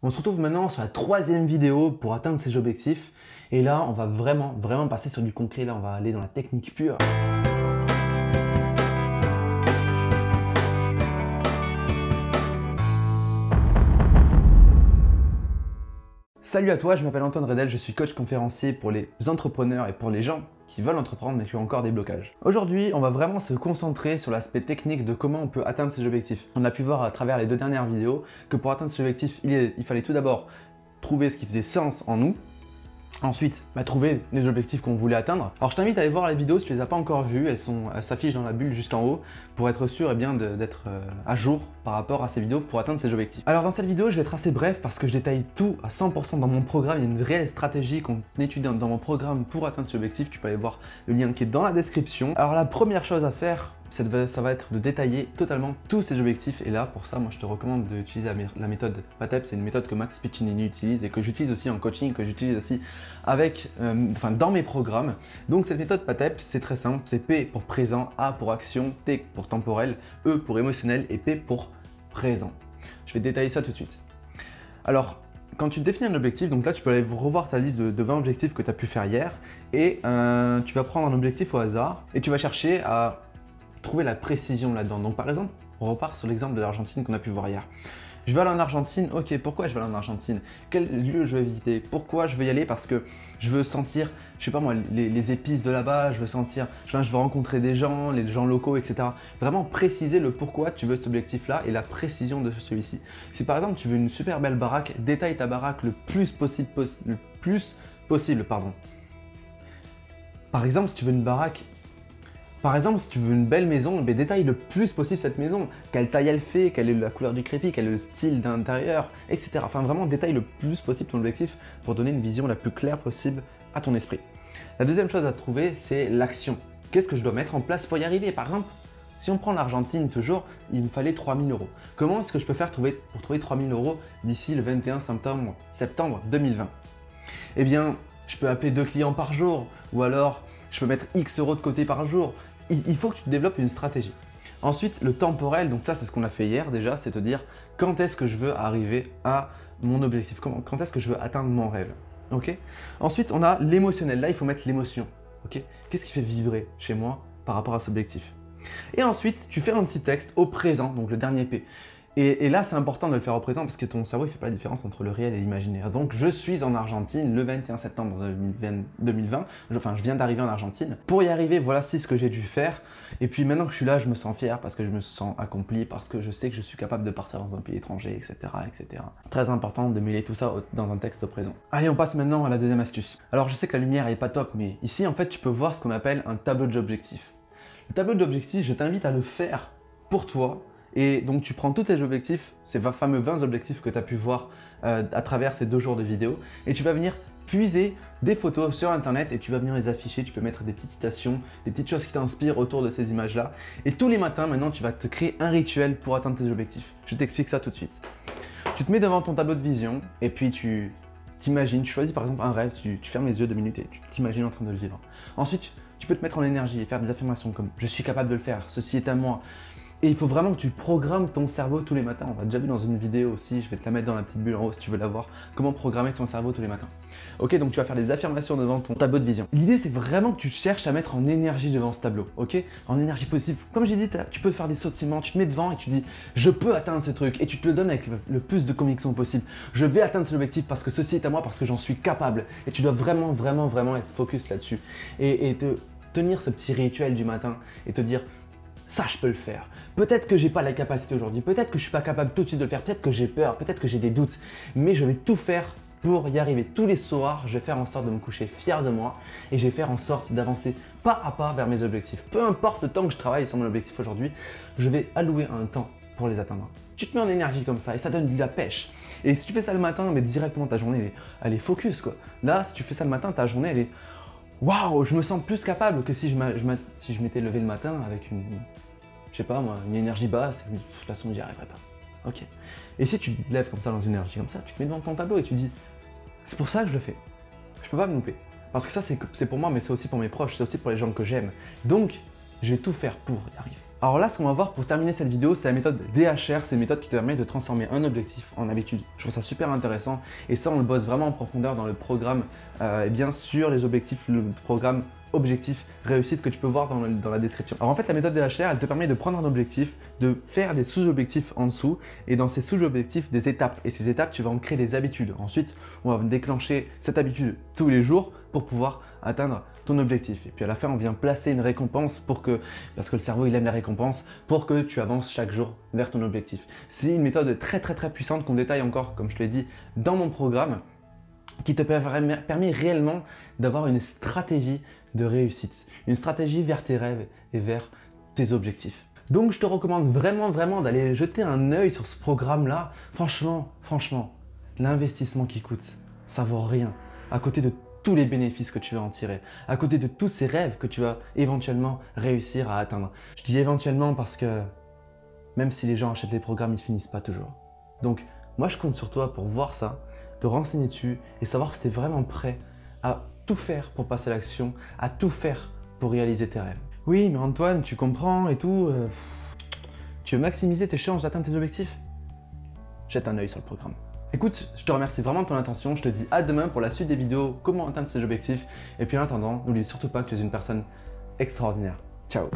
On se retrouve maintenant sur la troisième vidéo pour atteindre ces objectifs. Et là, on va vraiment passer sur du concret. Là, on va aller dans la technique pure. Salut à toi, je m'appelle Antoine Redel, je suis coach conférencier pour les entrepreneurs et pour les gens qui veulent entreprendre mais qui ont encore des blocages. Aujourd'hui, on va vraiment se concentrer sur l'aspect technique de comment on peut atteindre ces objectifs. On a pu voir à travers les deux dernières vidéos que pour atteindre ces objectifs, il fallait tout d'abord trouver ce qui faisait sens en nous. Ensuite, trouver les objectifs qu'on voulait atteindre. Alors je t'invite à aller voir les vidéos si tu les as pas encore vues, elles s'affichent dans la bulle juste en haut pour être sûr d'être à jour par rapport à ces vidéos pour atteindre ces objectifs. Alors dans cette vidéo, je vais être assez bref parce que je détaille tout à 100% dans mon programme. Il y a une réelle stratégie qu'on étudie dans mon programme pour atteindre ces objectifs. Tu peux aller voir le lien qui est dans la description. Alors la première chose à faire, ça va être de détailler totalement tous ces objectifs. Et là, pour ça, moi, je te recommande d'utiliser la méthode PATEP. C'est une méthode que Max Piccinini utilise et que j'utilise aussi en coaching, que j'utilise aussi dans mes programmes. Donc, cette méthode PATEP, c'est très simple. C'est P pour présent, A pour action, T pour temporel, E pour émotionnel et P pour présent. Je vais détailler ça tout de suite. Alors, quand tu définis un objectif, donc là tu peux aller revoir ta liste de 20 objectifs que tu as pu faire hier et tu vas prendre un objectif au hasard et tu vas chercher à trouver la précision là-dedans. Donc par exemple, on repart sur l'exemple de l'Argentine qu'on a pu voir hier. Je vais aller en Argentine, ok, pourquoi je vais aller en Argentine? Quel lieu je vais visiter? Pourquoi je veux y aller? Parce que je veux sentir, je sais pas moi, les épices de là-bas, je veux rencontrer des gens, les gens locaux, etc. Vraiment préciser le pourquoi tu veux cet objectif-là et la précision de celui-ci. Si par exemple tu veux une super belle baraque, détaille ta baraque le plus possible. Par exemple, si tu veux une baraque, si tu veux une belle maison, détaille le plus possible cette maison. Quelle taille elle fait, quelle est la couleur du crépi, quel est le style d'intérieur, etc. Enfin, vraiment, détaille le plus possible ton objectif pour donner une vision la plus claire possible à ton esprit. La deuxième chose à trouver, c'est l'action. Qu'est-ce que je dois mettre en place pour y arriver? Par exemple, si on prend l'Argentine toujours, il me fallait 3 000 €. Comment est-ce que je peux faire pour trouver 3 000 € d'ici le 21 septembre 2020? Eh bien, je peux appeler 2 clients par jour ou alors je peux mettre X euros de côté par jour. Il faut que tu développes une stratégie. Ensuite, le temporel, donc ça c'est ce qu'on a fait hier déjà, c'est te dire quand est-ce que je veux arriver à mon objectif, quand est-ce que je veux atteindre mon rêve. Okay. Ensuite, on a l'émotionnel, là il faut mettre l'émotion. Okay. Qu'est-ce qui fait vibrer chez moi par rapport à cet objectif? Et ensuite, tu fais un petit texte au présent, donc le dernier P. Et là, c'est important de le faire au présent parce que ton cerveau ne fait pas la différence entre le réel et l'imaginaire. Donc, je suis en Argentine le 21 septembre 2020. Enfin, je viens d'arriver en Argentine. Pour y arriver, voici ce que j'ai dû faire. Et puis maintenant que je suis là, je me sens fier parce que je me sens accompli, parce que je sais que je suis capable de partir dans un pays étranger, etc. etc. Très important de mêler tout ça dans un texte au présent. Allez, on passe maintenant à la deuxième astuce. Alors, je sais que la lumière n'est pas top, mais ici, en fait, tu peux voir ce qu'on appelle un tableau d'objectifs. Le tableau d'objectifs, je t'invite à le faire pour toi. Et donc tu prends tous tes objectifs, ces fameux 20 objectifs que tu as pu voir à travers ces 2 jours de vidéo, et tu vas venir puiser des photos sur internet et tu vas venir les afficher. Tu peux mettre des petites citations, des petites choses qui t'inspirent autour de ces images-là. Et tous les matins, maintenant, tu vas te créer un rituel pour atteindre tes objectifs. Je t'explique ça tout de suite. Tu te mets devant ton tableau de vision et puis tu t'imagines, tu choisis par exemple un rêve, tu fermes les yeux 2 minutes et tu t'imagines en train de le vivre. Ensuite, tu peux te mettre en énergie et faire des affirmations comme « je suis capable de le faire, ceci est à moi ». Et il faut vraiment que tu programmes ton cerveau tous les matins. On l'a déjà vu dans une vidéo aussi, je vais te la mettre dans la petite bulle en haut si tu veux la voir. Comment programmer ton cerveau tous les matins. Ok, donc tu vas faire des affirmations devant ton tableau de vision. L'idée, c'est vraiment que tu cherches à mettre en énergie devant ce tableau, ok? En énergie positive. Comme j'ai dit, tu peux faire des sautillements, tu te mets devant et tu dis « je peux atteindre ce truc » et tu te le donnes avec le plus de conviction possible. Je vais atteindre cet objectif parce que ceci est à moi, parce que j'en suis capable. Et tu dois vraiment être focus là-dessus. Et te tenir ce petit rituel du matin et te dire ça, je peux le faire. Peut-être que j'ai pas la capacité aujourd'hui, peut-être que je suis pas capable tout de suite de le faire, peut-être que j'ai peur, peut-être que j'ai des doutes, mais je vais tout faire pour y arriver. Tous les soirs, je vais faire en sorte de me coucher fier de moi et je vais faire en sorte d'avancer pas à pas vers mes objectifs. Peu importe le temps que je travaille sur mon objectif aujourd'hui, je vais allouer un temps pour les atteindre. Tu te mets en énergie comme ça et ça donne de la pêche. Et si tu fais ça le matin, mais directement ta journée, elle est focus quoi. Là, si tu fais ça le matin, ta journée, elle est waouh, je me sens plus capable que si je m'étais levé le matin avec je sais pas moi, une énergie basse, de toute façon j'y arriverai pas. Ok. Et si tu te lèves comme ça dans une énergie comme ça, tu te mets devant ton tableau et tu dis c'est pour ça que je le fais. Je peux pas me louper. Parce que ça c'est pour moi mais c'est aussi pour mes proches, c'est aussi pour les gens que j'aime. Donc je vais tout faire pour y arriver. Alors là, ce qu'on va voir pour terminer cette vidéo, c'est la méthode DHR. C'est une méthode qui te permet de transformer un objectif en habitude. Je trouve ça super intéressant et ça, on le bosse vraiment en profondeur dans le programme, et bien sûr, les objectifs, le programme Objectif Réussite que tu peux voir dans la description. Alors en fait, la méthode DHR, elle te permet de prendre un objectif, de faire des sous-objectifs en dessous et dans ces sous-objectifs, des étapes. Et ces étapes, tu vas en créer des habitudes. Ensuite, on va déclencher cette habitude tous les jours pour pouvoir atteindre ton objectif. Et puis à la fin, on vient placer une récompense parce que le cerveau, il aime les récompenses, pour que tu avances chaque jour vers ton objectif. C'est une méthode très puissante qu'on détaille encore, comme je te l'ai dit, dans mon programme, qui te permet réellement d'avoir une stratégie de réussite, une stratégie vers tes rêves et vers tes objectifs. Donc je te recommande vraiment d'aller jeter un œil sur ce programme-là. Franchement, l'investissement qui coûte, ça vaut rien à côté de tous les bénéfices que tu vas en tirer, à côté de tous ces rêves que tu vas éventuellement réussir à atteindre. Je dis éventuellement parce que même si les gens achètent les programmes, ils finissent pas toujours. Donc moi je compte sur toi pour voir ça, te renseigner dessus et savoir si tu es vraiment prêt à tout faire pour passer à l'action, à tout faire pour réaliser tes rêves. Oui, mais Antoine, tu comprends et tout, tu veux maximiser tes chances d'atteindre tes objectifs? Jette un œil sur le programme. Écoute, je te remercie vraiment de ton attention, je te dis à demain pour la suite des vidéos, comment atteindre ses objectifs, et puis en attendant, n'oublie surtout pas que tu es une personne extraordinaire. Ciao!